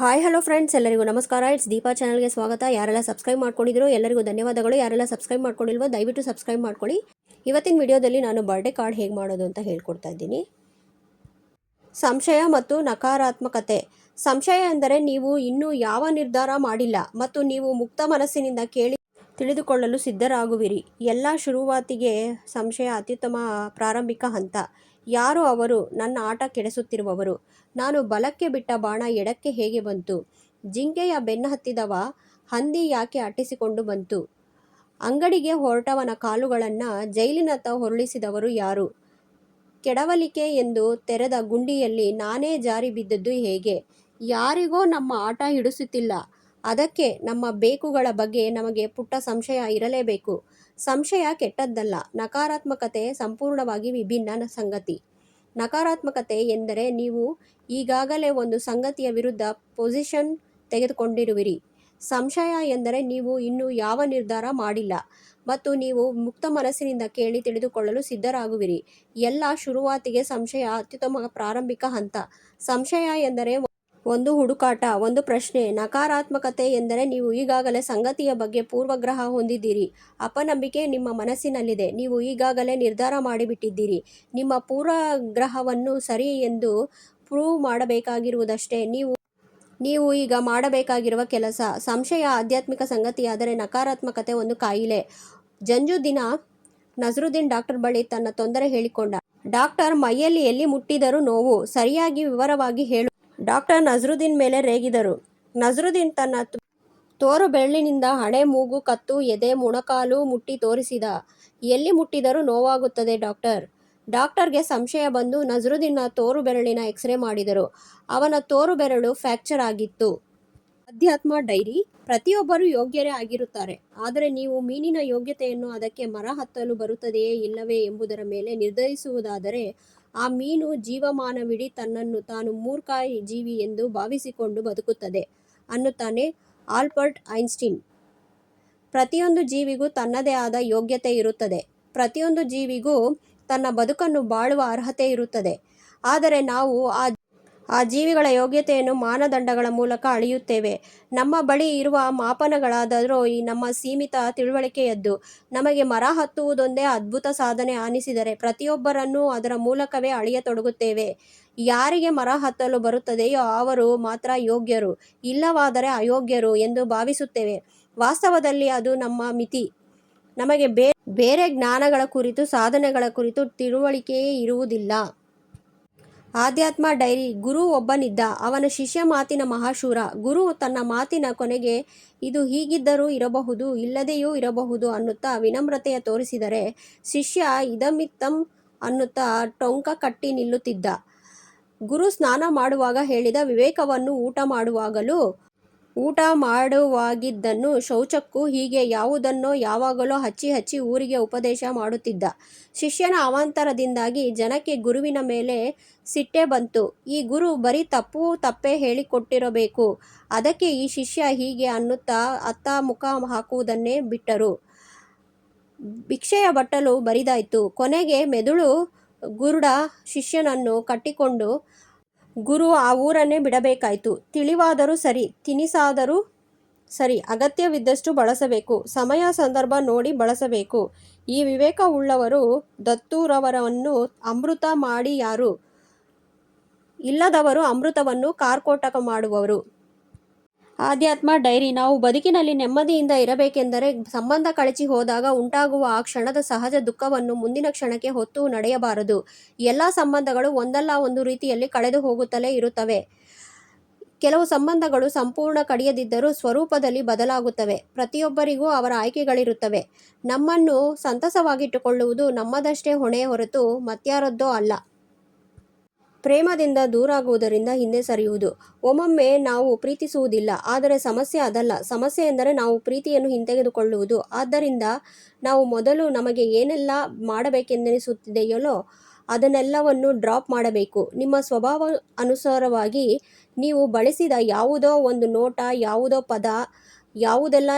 Hi hello friends, ಎಲ್ಲರಿಗೂ ನಮಸ್ಕಾರ. It's Deepa ಚಾನಲ್ಗೆ ಸ್ವಾಗತ. ಯಾರೆಲ್ಲ ಸಬ್ಸ್ಕ್ರೈಬ್ ಮಾಡ್ಕೊಂಡಿದ್ರು ಎಲ್ಲರಿಗೂ ಧನ್ಯವಾದಗಳು. ಯಾರೆಲ್ಲ ಸಬ್ಸ್ಕ್ರೈಬ್ ಮಾಡ್ಕೊಂಡಿಲ್ವೋ ದಯವಿಟ್ಟು ಸಬ್ಸ್ಕ್ರೈಬ್ ಮಾಡ್ಕೊಳ್ಳಿ. ಇವತ್ತಿನ ವಿಡಿಯೋದಲ್ಲಿ ನಾನು ಬರ್ಡೇ ಕಾರ್ಡ್ ಹೇಗೆ ಮಾಡೋದು ಅಂತ ಹೇಳ್ಕೊಡ್ತಾ ಇದ್ದೀನಿ. ಸಂಶಯ ಮತ್ತು ನಕಾರಾತ್ಮಕತೆ. ಸಂಶಯ ಎಂದರೆ ನೀವು ಇನ್ನೂ ಯಾವ ನಿರ್ಧಾರ ಮಾಡಿಲ್ಲ ಮತ್ತು ನೀವು ಮುಕ್ತ ಮನಸ್ಸಿನಿಂದ ಕೇಳಿ ತಿಳಿದುಕೊಳ್ಳಲು ಸಿದ್ಧರಾಗುವಿರಿ. ಎಲ್ಲ ಶುರುವಾತಿಗೆ ಸಂಶಯ ಅತ್ಯುತ್ತಮ ಪ್ರಾರಂಭಿಕ ಹಂತ. ಯಾರು ಅವರು? ನನ್ನ ಆಟ ಕೆಡಿಸುತ್ತಿರುವವರು. ನಾನು ಬಲಕ್ಕೆ ಬಿಟ್ಟ ಬಾಣ ಎಡಕ್ಕೆ ಹೇಗೆ ಬಂತು? ಜಿಂಕೆಯ ಬೆನ್ನ ಹತ್ತಿದವ ಹಂದಿ ಯಾಕೆ ಅಟ್ಟಿಸಿಕೊಂಡು ಬಂತು? ಅಂಗಡಿಗೆ ಹೊರಟವನ ಕಾಲುಗಳನ್ನು ಜೈಲಿನತ್ತ ಹೊರಳಿಸಿದವರು ಯಾರು? ಕೆಡವಲಿಕೆ ಎಂದು ತೆರೆದ ಗುಂಡಿಯಲ್ಲಿ ನಾನೇ ಜಾರಿ ಬಿದ್ದದ್ದು ಹೇಗೆ? ಯಾರಿಗೋ ನಮ್ಮ ಆಟ ಹಿಡಿಸುತ್ತಿಲ್ಲ. ಅದಕ್ಕೆ ನಮ್ಮ ಬೇಕುಗಳ ಬಗ್ಗೆ ನಮಗೆ ಪುಟ್ಟ ಸಂಶಯ ಇರಲೇಬೇಕು. ಸಂಶಯ ಕೆಟ್ಟದ್ದಲ್ಲ. ನಕಾರಾತ್ಮಕತೆ ಸಂಪೂರ್ಣವಾಗಿ ವಿಭಿನ್ನ ಸಂಗತಿ. ನಕಾರಾತ್ಮಕತೆ ಎಂದರೆ ನೀವು ಈಗಾಗಲೇ ಒಂದು ಸಂಗತಿಯ ವಿರುದ್ಧ ಪೊಸಿಷನ್ ತೆಗೆದುಕೊಂಡಿರುವಿರಿ. ಸಂಶಯ ಎಂದರೆ ನೀವು ಇನ್ನೂ ಯಾವ ನಿರ್ಧಾರ ಮಾಡಿಲ್ಲ ಮತ್ತು ನೀವು ಮುಕ್ತ ಮನಸ್ಸಿನಿಂದ ಕೇಳಿ ತಿಳಿದುಕೊಳ್ಳಲು ಸಿದ್ಧರಾಗುವಿರಿ. ಎಲ್ಲ ಶುರುವಾತಿಗೆ ಸಂಶಯ ಅತ್ಯುತ್ತಮ ಪ್ರಾರಂಭಿಕ ಹಂತ. ಸಂಶಯ ಎಂದರೆ ಒಂದು ಹುಡುಕಾಟ, ಒಂದು ಪ್ರಶ್ನೆ. ನಕಾರಾತ್ಮಕತೆ ಎಂದರೆ ನೀವು ಈಗಾಗಲೇ ಸಂಗತಿಯ ಬಗ್ಗೆ ಪೂರ್ವಗ್ರಹ ಹೊಂದಿದ್ದೀರಿ. ಅಪನಂಬಿಕೆ ನಿಮ್ಮ ಮನಸ್ಸಿನಲ್ಲಿದೆ. ನೀವು ಈಗಾಗಲೇ ನಿರ್ಧಾರ ಮಾಡಿಬಿಟ್ಟಿದ್ದೀರಿ. ನಿಮ್ಮ ಪೂರ್ವಗ್ರಹವನ್ನು ಸರಿ ಎಂದು ಪ್ರೂವ್ ಮಾಡಬೇಕಾಗಿರುವುದಷ್ಟೇ ನೀವು ಈಗ ಮಾಡಬೇಕಾಗಿರುವ ಕೆಲಸ. ಸಂಶಯ ಆಧ್ಯಾತ್ಮಿಕ ಸಂಗತಿಯಾದರೆ ನಕಾರಾತ್ಮಕತೆ ಒಂದು ಕಾಯಿಲೆ. ಜಂಜುದಿನ ನಜರುದ್ದೀನ್ ಡಾಕ್ಟರ್ ಬಳಿ ತನ್ನ ತೊಂದರೆ ಹೇಳಿಕೊಂಡ. ಡಾಕ್ಟರ್, ಮೈಯಲ್ಲಿ ಎಲ್ಲಿ ಮುಟ್ಟಿದರೂ ನೋವು, ಸರಿಯಾಗಿ ವಿವರವಾಗಿ ಹೇಳು. ಡಾಕ್ಟರ್ ನಜರುದ್ದೀನ್ ಮೇಲೆ ರೇಗಿದರು. ನಜರುದ್ದೀನ್ ತನ್ನ ತೋರು ಬೆರಳಿನಿಂದ ಹಣೆ, ಮೂಗು, ಕತ್ತು, ಎದೆ, ಮೊಣಕಾಲು ಮುಟ್ಟಿ ತೋರಿಸಿದ. ಎಲ್ಲಿ ಮುಟ್ಟಿದರೂ ನೋವಾಗುತ್ತದೆ ಡಾಕ್ಟರ್. ಡಾಕ್ಟರ್ಗೆ ಸಂಶಯ ಬಂದು ನಜರುದ್ದೀನ್ನ ತೋರು ಬೆರಳಿನ ಎಕ್ಸ್ರೇ ಮಾಡಿದರು. ಅವನ ತೋರು ಬೆರಳು ಫ್ರ್ಯಾಕ್ಚರ್ ಆಗಿತ್ತು. ಅಧ್ಯಾತ್ಮ ಡೈರಿ. ಪ್ರತಿಯೊಬ್ಬರೂ ಯೋಗ್ಯರೇ ಆಗಿರುತ್ತಾರೆ. ಆದರೆ ನೀವು ಮೀನಿನ ಯೋಗ್ಯತೆಯನ್ನು ಅದಕ್ಕೆ ಮರ ಹತ್ತಲು ಬರುತ್ತದೆಯೇ ಇಲ್ಲವೇ ಎಂಬುದರ ಮೇಲೆ ನಿರ್ಧರಿಸುವುದಾದರೆ ಆ ಮೀನು ಜೀವಮಾನವಿಡೀ ತನ್ನನ್ನು ತಾನು ಮೂರ್ಖ ಜೀವಿ ಎಂದು ಭಾವಿಸಿಕೊಂಡು ಬದುಕುತ್ತದೆ ಅನ್ನುತ್ತಾನೆ ಆಲ್ಬರ್ಟ್ ಐನ್ಸ್ಟೀನ್. ಪ್ರತಿಯೊಂದು ಜೀವಿಗೂ ತನ್ನದೇ ಆದ ಯೋಗ್ಯತೆ ಇರುತ್ತದೆ. ಪ್ರತಿಯೊಂದು ಜೀವಿಗೂ ತನ್ನ ಬದುಕನ್ನು ಬಾಳುವ ಅರ್ಹತೆ ಇರುತ್ತದೆ. ಆದರೆ ನಾವು ಆ ಜೀವಿಗಳ ಯೋಗ್ಯತೆಯನ್ನು ಮಾನದಂಡಗಳ ಮೂಲಕ ಅಳೆಯುತ್ತೇವೆ. ನಮ್ಮ ಬಳಿ ಇರುವ ಮಾಪನಗಳಾದರೂ ನಮ್ಮ ಸೀಮಿತ ತಿಳುವಳಿಕೆಯದ್ದು. ನಮಗೆ ಮರ ಹತ್ತುವುದೊಂದೇ ಅದ್ಭುತ ಸಾಧನೆ ಅನಿಸಿದರೆ ಪ್ರತಿಯೊಬ್ಬರನ್ನೂ ಅದರ ಮೂಲಕವೇ ಅಳೆಯತೊಡಗುತ್ತೇವೆ. ಯಾರಿಗೆ ಮರ ಹತ್ತಲು ಬರುತ್ತದೆಯೋ ಅವರು ಮಾತ್ರ ಯೋಗ್ಯರು, ಇಲ್ಲವಾದರೆ ಅಯೋಗ್ಯರು ಎಂದು ಭಾವಿಸುತ್ತೇವೆ. ವಾಸ್ತವದಲ್ಲಿ ಅದು ನಮ್ಮ ಮಿತಿ. ನಮಗೆ ಬೇರೆ ಜ್ಞಾನಗಳ ಕುರಿತು, ಸಾಧನೆಗಳ ಕುರಿತು ತಿಳುವಳಿಕೆಯೇ ಇರುವುದಿಲ್ಲ. ಆಧ್ಯಾತ್ಮ ಡೈರಿ. ಗುರು ಒಬ್ಬನಿದ್ದ. ಅವನ ಶಿಷ್ಯ ಮಾತಿನ ಮಹಾಶೂರ. ಗುರು ತನ್ನ ಮಾತಿನ ಕೊನೆಗೆ ಇದು ಹೀಗಿದ್ದರೂ ಇರಬಹುದು, ಇಲ್ಲದೆಯೂ ಇರಬಹುದು ಅನ್ನುತ್ತಾ ವಿನಮ್ರತೆಯ ತೋರಿಸಿದರೆ ಶಿಷ್ಯ ಇದಮಿತ್ತಂ ಅನ್ನುತ್ತಾ ಟೊಂಕ ಕಟ್ಟಿ ನಿಲ್ಲುತ್ತಿದ್ದ. ಗುರು ಸ್ನಾನ ಮಾಡುವಾಗ ಹೇಳಿದ ವಿವೇಕವನ್ನು ಊಟ ಮಾಡುವಾಗಿದ್ದನ್ನು ಶೌಚಕ್ಕೂ ಹೀಗೆ ಯಾವುದನ್ನೋ ಯಾವಾಗಲೋ ಹಚ್ಚಿ ಊರಿಗೆ ಉಪದೇಶ ಮಾಡುತ್ತಿದ್ದ. ಶಿಷ್ಯನ ಅವಾಂತರದಿಂದಾಗಿ ಜನಕ್ಕೆ ಗುರುವಿನ ಮೇಲೆ ಸಿಟ್ಟೇ ಬಂತು. ಈ ಗುರು ಬರೀ ತಪ್ಪೇ ಹೇಳಿಕೊಟ್ಟಿರಬೇಕು, ಅದಕ್ಕೆ ಈ ಶಿಷ್ಯ ಹೀಗೆ ಅನ್ನುತ್ತಾ ಅತ್ತ ಮುಖ ಹಾಕುವುದನ್ನೇ ಬಿಟ್ಟರು. ಭಿಕ್ಷೆಯ ಬಟ್ಟಲು ಬರಿದಾಯ್ತು. ಕೊನೆಗೆ ಮೆದುಳು ಗುರುಡ ಶಿಷ್ಯನನ್ನು ಕಟ್ಟಿಕೊಂಡು ಗುರು ಆ ಊರನ್ನೇ ಬಿಡಬೇಕಾಯ್ತು. ತಿಳಿವಾದರೂ ಸರಿ, ತಿನಿಸಾದರೂ ಸರಿ, ಅಗತ್ಯವಿದ್ದಷ್ಟು ಬಳಸಬೇಕು, ಸಮಯ ಸಂದರ್ಭ ನೋಡಿ ಬಳಸಬೇಕು. ಈ ವಿವೇಕವುಳ್ಳವರು ದತ್ತುರವರನ್ನು ಅಮೃತ ಮಾಡಿ ಯಾರು? ಇಲ್ಲದವರು ಅಮೃತವನ್ನು ಕಾರ್ಕೋಟಕ ಮಾಡುವರು. ಆಧ್ಯಾತ್ಮ ಡೈರಿ. ನಾವು ಬದುಕಿನಲ್ಲಿ ನೆಮ್ಮದಿಯಿಂದ ಇರಬೇಕೆಂದರೆ ಸಂಬಂಧ ಕಳಚಿ ಹೋದಾಗ ಉಂಟಾಗುವ ಆ ಕ್ಷಣದ ಸಹಜ ದುಃಖವನ್ನು ಮುಂದಿನ ಕ್ಷಣಕ್ಕೆ ಹೊತ್ತು ನಡೆಯಬಾರದು. ಎಲ್ಲ ಸಂಬಂಧಗಳು ಒಂದಲ್ಲ ಒಂದು ರೀತಿಯಲ್ಲಿ ಕಳೆದು ಹೋಗುತ್ತಲೇ ಇರುತ್ತವೆ. ಕೆಲವು ಸಂಬಂಧಗಳು ಸಂಪೂರ್ಣ ಕಡಿಯದಿದ್ದರೂ ಸ್ವರೂಪದಲ್ಲಿ ಬದಲಾಗುತ್ತವೆ. ಪ್ರತಿಯೊಬ್ಬರಿಗೂ ಅವರ ಆಯ್ಕೆಗಳಿರುತ್ತವೆ. ನಮ್ಮನ್ನು ಸಂತಸವಾಗಿಟ್ಟುಕೊಳ್ಳುವುದು ನಮ್ಮದಷ್ಟೇ ಹೊಣೆ ಹೊರತು ಮತ್ಯಾರದ್ದೋ ಅಲ್ಲ. ಪ್ರೇಮದಿಂದ ದೂರಾಗುವುದರಿಂದ ಹಿಂದೆ ಸರಿಯುವುದು. ಒಮ್ಮೊಮ್ಮೆ ನಾವು ಪ್ರೀತಿಸುವುದಿಲ್ಲ, ಆದರೆ ಸಮಸ್ಯೆ ಅದಲ್ಲ. ಸಮಸ್ಯೆ ಎಂದರೆ ನಾವು ಪ್ರೀತಿಯನ್ನು ಹಿಂತೆಗೆದುಕೊಳ್ಳುವುದು. ಆದ್ದರಿಂದ ನಾವು ಮೊದಲು ನಮಗೆ ಏನೆಲ್ಲ ಮಾಡಬೇಕೆಂದೆನಿಸುತ್ತದೆಯೋ ಅದನ್ನೆಲ್ಲವನ್ನು ಡ್ರಾಪ್ ಮಾಡಬೇಕು. ನಿಮ್ಮ ಸ್ವಭಾವ ಅನುಸಾರವಾಗಿ ನೀವು ಬಳಸಿದ ಯಾವುದೋ ಒಂದು ನೋಟ, ಯಾವುದೋ ಪದ, ಯಾವುದೆಲ್ಲ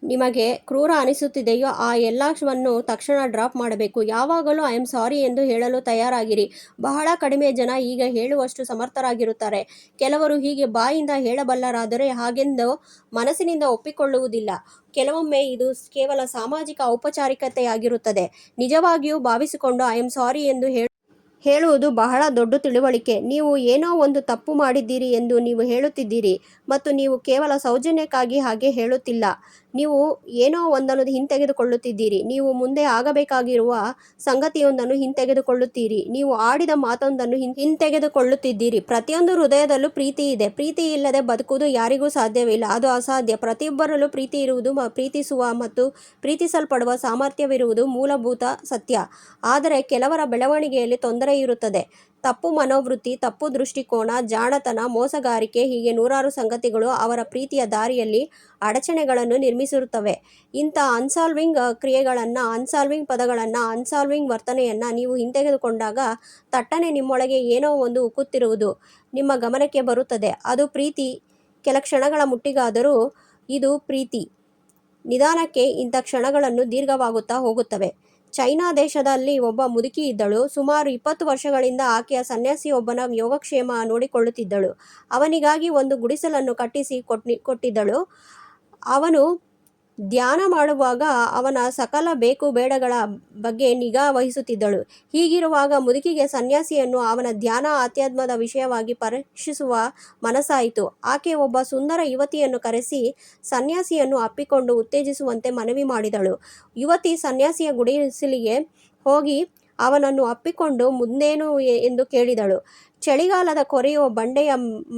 ನಿಮಗೆ ಕ್ರೂರ ಅನಿಸುತ್ತಿದೆಯೋ ಆ ಎಲ್ಲವನ್ನು ತಕ್ಷಣ ಡ್ರಾಪ್ ಮಾಡಬೇಕು. ಯಾವಾಗಲೂ ಐ ಆಮ್ ಸಾರಿ ಎಂದು ಹೇಳಲು ತಯಾರಾಗಿರಿ. ಬಹಳ ಕಡಿಮೆ ಜನ ಈಗ ಹೇಳುವಷ್ಟು ಸಮರ್ಥರಾಗಿರುತ್ತಾರೆ. ಕೆಲವರು ಹೀಗೆ ಬಾಯಿಂದ ಹೇಳಬಲ್ಲರಾದರೆ ಹಾಗೆಂದು ಮನಸ್ಸಿನಿಂದ ಒಪ್ಪಿಕೊಳ್ಳುವುದಿಲ್ಲ. ಕೆಲವೊಮ್ಮೆ ಇದು ಕೇವಲ ಸಾಮಾಜಿಕ ಔಪಚಾರಿಕತೆಯಾಗಿರುತ್ತದೆ. ನಿಜವಾಗಿಯೂ ಭಾವಿಸಿಕೊಂಡು ಐ ಆಮ್ ಸಾರಿ ಎಂದು ಹೇಳುವುದು ಬಹಳ ದೊಡ್ಡ ತಿಳುವಳಿಕೆ. ನೀವು ಏನೋ ಒಂದು ತಪ್ಪು ಮಾಡಿದ್ದೀರಿ ಎಂದು ನೀವು ಹೇಳುತ್ತಿದ್ದೀರಿ ಮತ್ತು ನೀವು ಕೇವಲ ಸೌಜನ್ಯಕ್ಕಾಗಿ ಹಾಗೆ ಹೇಳುತ್ತಿಲ್ಲ. ನೀವು ಏನೋ ಒಂದನ್ನು ಹಿಂತೆಗೆದುಕೊಳ್ಳುತ್ತಿದ್ದೀರಿ. ನೀವು ಮುಂದೆ ಆಗಬೇಕಾಗಿರುವ ಸಂಗತಿಯೊಂದನ್ನು ಹಿಂತೆಗೆದುಕೊಳ್ಳುತ್ತೀರಿ. ನೀವು ಆಡಿದ ಮಾತೊಂದನ್ನು ಹಿಂತೆಗೆದುಕೊಳ್ಳುತ್ತಿದ್ದೀರಿ. ಪ್ರತಿಯೊಂದು ಹೃದಯದಲ್ಲೂ ಪ್ರೀತಿ ಇದೆ. ಪ್ರೀತಿ ಇಲ್ಲದೆ ಬದುಕುವುದು ಯಾರಿಗೂ ಸಾಧ್ಯವಿಲ್ಲ. ಅದು ಅಸಾಧ್ಯ. ಪ್ರತಿಯೊಬ್ಬರಲ್ಲೂ ಪ್ರೀತಿ ಇರುವುದು, ಪ್ರೀತಿಸುವ ಮತ್ತು ಪ್ರೀತಿಸಲ್ಪಡುವ ಸಾಮರ್ಥ್ಯವಿರುವುದು ಮೂಲಭೂತ ಸತ್ಯ. ಆದರೆ ಕೆಲವರ ಬೆಳವಣಿಗೆಯಲ್ಲಿ ತೊಂದರೆ ಇರುತ್ತದೆ. ತಪ್ಪು ಮನೋವೃತ್ತಿ, ತಪ್ಪು ದೃಷ್ಟಿಕೋನ, ಜಾಣತನ, ಮೋಸಗಾರಿಕೆ ಹೀಗೆ ನೂರಾರು ಸಂಗತಿಗಳು ಅವರ ಪ್ರೀತಿಯ ದಾರಿಯಲ್ಲಿ ಅಡಚಣೆಗಳನ್ನು ನಿರ್ಮಿಸಿರುತ್ತವೆ. ಇಂಥ ಅನ್ಸಾಲ್ವಿಂಗ್ ಕ್ರಿಯೆಗಳನ್ನು, ಅನ್ಸಾಲ್ವಿಂಗ್ ಪದಗಳನ್ನು, ಅನ್ಸಾಲ್ವಿಂಗ್ ವರ್ತನೆಯನ್ನು ನೀವು ಹಿಂತೆಗೆದುಕೊಂಡಾಗ ತಟ್ಟನೆ ನಿಮ್ಮೊಳಗೆ ಏನೋ ಒಂದು ಉಕ್ಕುತ್ತಿರುವುದು ನಿಮ್ಮ ಗಮನಕ್ಕೆ ಬರುತ್ತದೆ. ಅದು ಪ್ರೀತಿ. ಕೆಲ ಕ್ಷಣಗಳ ಮುಟ್ಟಿಗಾದರೂ ಇದು ಪ್ರೀತಿ. ನಿಧಾನಕ್ಕೆ ಇಂಥ ಕ್ಷಣಗಳನ್ನು ದೀರ್ಘವಾಗುತ್ತಾ ಹೋಗುತ್ತವೆ. ಚೈನಾ ದೇಶದಲ್ಲಿ ಒಬ್ಬ ಮುದುಕಿ ಇದ್ದಳು. ಸುಮಾರು 20 ವರ್ಷಗಳಿಂದ ಆಕೆಯ ಸನ್ಯಾಸಿಯೊಬ್ಬನ ಯೋಗಕ್ಷೇಮ ನೋಡಿಕೊಳ್ಳುತ್ತಿದ್ದಳು. ಅವನಿಗಾಗಿ ಒಂದು ಗುಡಿಸಲನ್ನು ಕಟ್ಟಿಸಿ ಕೊಟ್ಟಿದ್ದಳು. ಅವನು ಧ್ಯಾನ ಮಾಡುವಾಗ ಅವನ ಸಕಲ ಬೇಕು ಬೇಡಗಳ ಬಗ್ಗೆ ನಿಗಾ ವಹಿಸುತ್ತಿದ್ದಳು. ಹೀಗಿರುವಾಗ ಮುದುಕಿಗೆ ಸನ್ಯಾಸಿಯನ್ನು ಅವನ ಧ್ಯಾನ ಆಧ್ಯಾತ್ಮದ ವಿಷಯವಾಗಿ ಪರೀಕ್ಷಿಸುವ ಮನಸ್ಸಾಯಿತು. ಆಕೆ ಒಬ್ಬ ಸುಂದರ ಯುವತಿಯನ್ನು ಕರೆಸಿ ಸನ್ಯಾಸಿಯನ್ನು ಅಪ್ಪಿಕೊಂಡು ಉತ್ತೇಜಿಸುವಂತೆ ಮನವಿ ಮಾಡಿದಳು. ಯುವತಿ ಸನ್ಯಾಸಿಯ ಗುಡಿಸಲಿಗೆ ಹೋಗಿ ಅವನನ್ನು ಅಪ್ಪಿಕೊಂಡು ಮುಂದೇನು ಎಂದು ಕೇಳಿದಳು. ಚಳಿಗಾಲದ ಕೊರೆಯುವ ಬಂಡೆಯ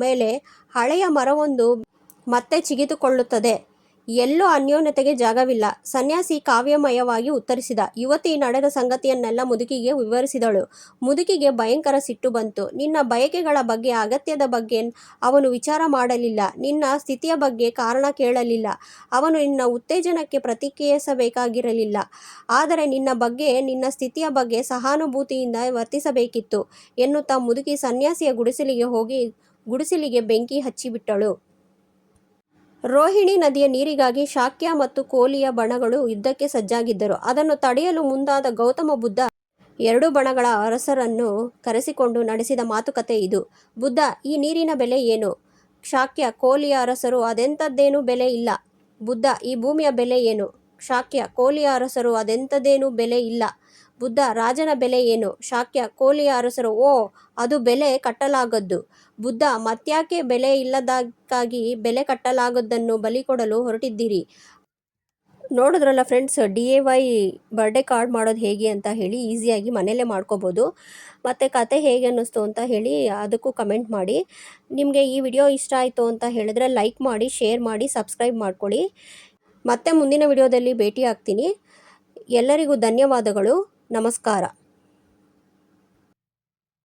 ಮೇಲೆ ಹಳೆಯ ಮರವೊಂದು ಮತ್ತೆ ಚಿಗಿತುಕೊಳ್ಳುತ್ತದೆ. ಎಲ್ಲೂ ಅನ್ಯೋನ್ಯತೆಗೆ ಜಾಗವಿಲ್ಲ. ಸನ್ಯಾಸಿ ಕಾವ್ಯಮಯವಾಗಿ ಉತ್ತರಿಸಿದ. ಯುವತಿ ನಡೆದ ಸಂಗತಿಯನ್ನೆಲ್ಲ ಮುದುಕಿಗೆ ವಿವರಿಸಿದಳು. ಮುದುಕಿಗೆ ಭಯಂಕರ ಸಿಟ್ಟು ಬಂತು. ನಿನ್ನ ಬಯಕೆಗಳ ಬಗ್ಗೆ, ಅಗತ್ಯದ ಬಗ್ಗೆ ಅವನು ವಿಚಾರ ಮಾಡಲಿಲ್ಲ. ನಿನ್ನ ಸ್ಥಿತಿಯ ಬಗ್ಗೆ ಕಾರಣ ಕೇಳಲಿಲ್ಲ. ಅವನು ನಿನ್ನ ಉತ್ತೇಜನಕ್ಕೆ ಪ್ರತಿಕ್ರಿಯಿಸಬೇಕಾಗಿರಲಿಲ್ಲ. ಆದರೆ ನಿನ್ನ ಬಗ್ಗೆ, ನಿನ್ನ ಸ್ಥಿತಿಯ ಬಗ್ಗೆ ಸಹಾನುಭೂತಿಯಿಂದ ವರ್ತಿಸಬೇಕಿತ್ತು ಎನ್ನುತ್ತಾ ಮುದುಕಿ ಸನ್ಯಾಸಿಯ ಗುಡಿಸಲಿಗೆ ಹೋಗಿ ಗುಡಿಸಲಿಗೆ ಬೆಂಕಿ ಹಚ್ಚಿಬಿಟ್ಟಳು. ರೋಹಿಣಿ ನದಿಯ ನೀರಿಗಾಗಿ ಶಾಕ್ಯ ಮತ್ತು ಕೋಲಿಯ ಬಣಗಳು ಯುದ್ಧಕ್ಕೆ ಸಜ್ಜಾಗಿದ್ದರು. ಅದನ್ನು ತಡೆಯಲು ಮುಂದಾದ ಗೌತಮ ಬುದ್ಧ 2 ಬಣಗಳ ಅರಸರನ್ನು ಕರೆಸಿಕೊಂಡು ನಡೆಸಿದ ಮಾತುಕತೆ ಇದು. ಬುದ್ಧ, ಈ ನೀರಿನ ಬೆಲೆ ಏನು? ಶಾಕ್ಯ, ಕೋಲಿಯ ಅರಸರು, ಅದೆಂಥದ್ದೇನೂ ಬೆಲೆ ಇಲ್ಲ. ಬುದ್ಧ, ಈ ಭೂಮಿಯ ಬೆಲೆ ಏನು? ಶಾಕ್ಯ, ಕೋಲಿಯ ಅರಸರು, ಅದೆಂಥದ್ದೇನೂ ಬೆಲೆ ಇಲ್ಲ. ಬುದ್ಧ, ರಾಜನ ಬೆಲೆ ಏನು? ಶಾಕ್ಯ, ಕೋಲಿಯ ಅರಸರು, ಓ, ಅದು ಬೆಲೆ ಕಟ್ಟಲಾಗದ್ದು. ಬುದ್ಧ, ಮತ್ಯಾಕೆ ಬೆಲೆ ಇಲ್ಲದಕ್ಕಾಗಿ ಬೆಲೆ ಕಟ್ಟಲಾಗದ್ದನ್ನು ಬಲಿ ಕೊಡಲು ಹೊರಟಿದ್ದೀರಿ? ನೋಡಿದ್ರಲ್ಲ ಫ್ರೆಂಡ್ಸ್, DIY ಬರ್ಡೇ ಕಾರ್ಡ್ ಮಾಡೋದು ಹೇಗೆ ಅಂತ ಹೇಳಿ ಈಸಿಯಾಗಿ ಮನೆಯಲ್ಲೇ ಮಾಡ್ಕೋಬೋದು. ಮತ್ತು ಕತೆ ಹೇಗೆ ಅನ್ನಿಸ್ತು ಅಂತ ಹೇಳಿ ಅದಕ್ಕೂ ಕಮೆಂಟ್ ಮಾಡಿ. ನಿಮಗೆ ಈ ವಿಡಿಯೋ ಇಷ್ಟ ಆಯಿತು ಅಂತ ಹೇಳಿದ್ರೆ ಲೈಕ್ ಮಾಡಿ, ಶೇರ್ ಮಾಡಿ, ಸಬ್ಸ್ಕ್ರೈಬ್ ಮಾಡ್ಕೊಳ್ಳಿ. ಮತ್ತೆ ಮುಂದಿನ ವಿಡಿಯೋದಲ್ಲಿ ಭೇಟಿ ಆಗ್ತೀನಿ. ಎಲ್ಲರಿಗೂ ಧನ್ಯವಾದಗಳು. ನಮಸ್ಕಾರ.